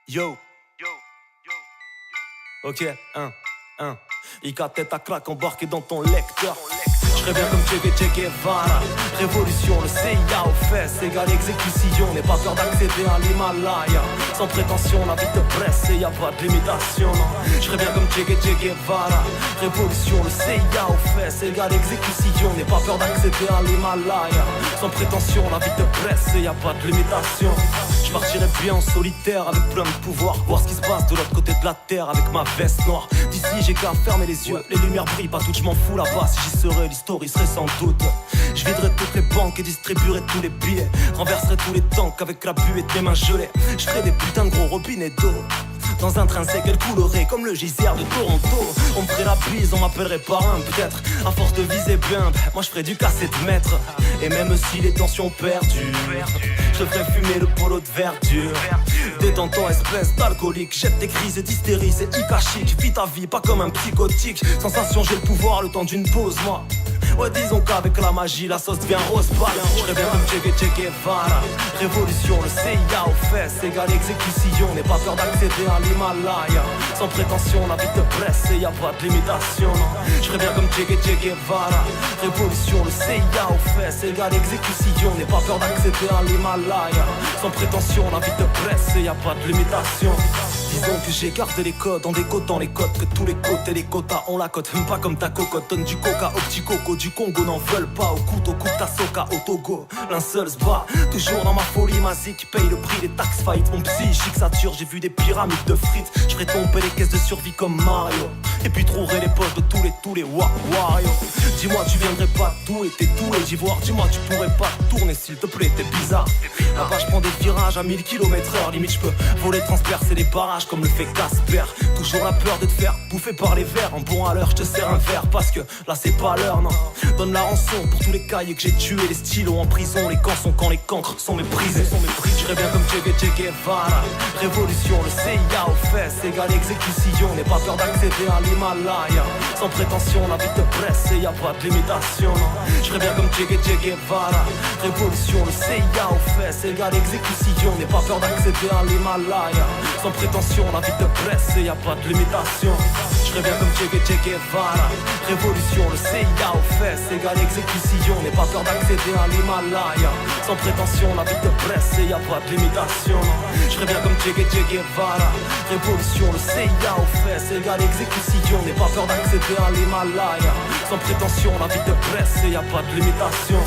Yo. Ok, IK tête à claque embarqué dans ton lecteur. Je reviens comme Che Guevara. Révolution, le CIA aux fesses égale exécution. N'aie pas peur d'accéder à l'Himalaya. Sans prétention, la vie te presse et y a pas de limitation, non. Je reviens comme Che Guevara. Révolution, le CIA aux fesses égale exécution. N'aie pas peur d'accéder à l'Himalaya. Sans prétention, la vie te presse et y a pas de limitation. Je partirai bien en solitaire avec plein de pouvoir. Voir ce qui se passe de l'autre côté de la terre avec ma veste noire. D'ici j'ai qu'à fermer les yeux. Les lumières brillent pas toutes, je m'en fous là-bas. Si j'y serais, l'histoire serait sans doute. Je viderai toutes les banques et distribuerai tous les billets. Renverserai tous les tanks avec la buée de mes mains gelées. Je ferai des putains de gros robinets d'eau. Dans un train sec, elle coulerait comme le geyser de Toronto. On me ferait la bise, on m'appellerait parrain peut-être. À force de viser bien, moi je ferais du casser de mètres. Et même si les tensions perdurent, je ferais fumer le polo de verdure. Détends-toi espèce d'alcoolique. Jette tes crises d'hystérie, c'est hyper chic. Vis ta vie pas comme un psychotique. Sensation j'ai le pouvoir le temps d'une pause moi. Ouais disons qu'avec la magie la sauce devient rose pâle. Je reviens comme Che Guevara. Révolution, le CIA aux fesses égale exécution. N'aie pas peur d'accéder à l'Himalaya. Sans prétention la vie te presse et y a pas de limitation, non. Je reviens comme Che Guevara. Révolution, le CIA aux fesses égale exécution. N'aie pas peur d'accéder à l'Himalaya. Sans prétention la vie te presse et y a pas de limitation. Disons que j'ai gardé les codes en décodant les codes. Que tous les côtés les quotas ont la cote. Pas comme ta cocotte, donne du coca au petit coco du Congo. N'en veulent pas au couteau, coupe ta soca au Togo. L'un seul se bat, toujours dans ma folie. Ma zik paye le prix des tax fights. Mon psychique sature, j'ai vu des pyramides de frites. Je ferai tomber les caisses de survie comme Mario. Et puis trouverai les poches de tous les Wario. Dis-moi tu viendrais pas d'où et t'es doué d'ivoire. Dis-moi tu pourrais pas tourner s'il te plaît, t'es bizarre. Là-bas je prends des virages à 1000 km/h. Limite je peux voler, transpercer les barrages comme le fait Casper. Toujours la peur de te faire bouffer par les vers. En bon à l'heure je te sers un verre parce que là c'est pas l'heure, non. Donne la rançon pour tous les cahiers que j'ai tués. Les stylos en prison, les camps sont quand les cancres sont méprisés. Je reviens comme Che Guevara. Révolution, le CIA aux fesses égale exécution. N'aie pas peur d'accéder à l'Himalaya. Sans prétention la vie te presse et y a pas de limitation, non. Je reviens comme Che Guevara. Révolution, le CIA aux fesses égale exécution. N'aie pas peur d'accéder à l'Himalaya. Sans prétention la vie te presse et y a pas de limitation. Je reviens comme Che Guevara. Révolution, le CIA aux fesses égale exécution. N'aie pas peur d'accéder à l'Himalaya. Sans prétention la vie te presse et y a pas de limitation, non. Je reviens comme Che Guevara. Révolution, le CIA aux fesses égale exécution. N'aie pas peur d'accéder à l'Himalaya. Sans prétention la vie te presse et y a pas de limitation.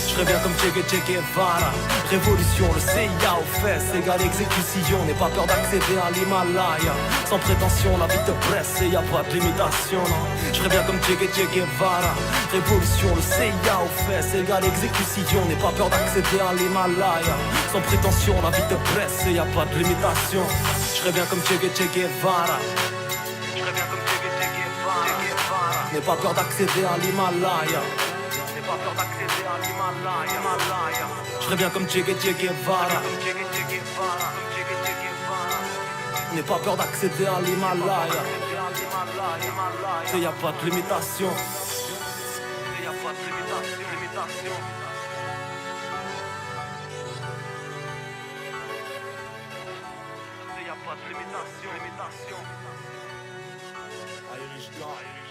Je reviens comme Che Guevara. Révolution, le CIA aux fesses égale exécution. N'aie pas peur d'accéder à l'Himalaya. Sans prétention la vie te presse et y a pas de limitation, non. Je reviens comme Che Guevara. Révolution, le CIA aux fesses égale exécution. N'aie pas peur d'accéder à l'Himalaya. Sans prétention la vie te presse et y a pas de limitation. Je reviens comme Che Guevara. Je reviens comme Che Guevara. N'aie pas peur d'accéder à l'Himalaya. N'aie pas peur d'accéder à l'Himalaya. Je reviens comme Che Guevara. N'aie pas peur d'accéder à l'Himalaya. C'est y a pas de limitation. Y a pas de limitation. Y a pas de limitation. Irish God.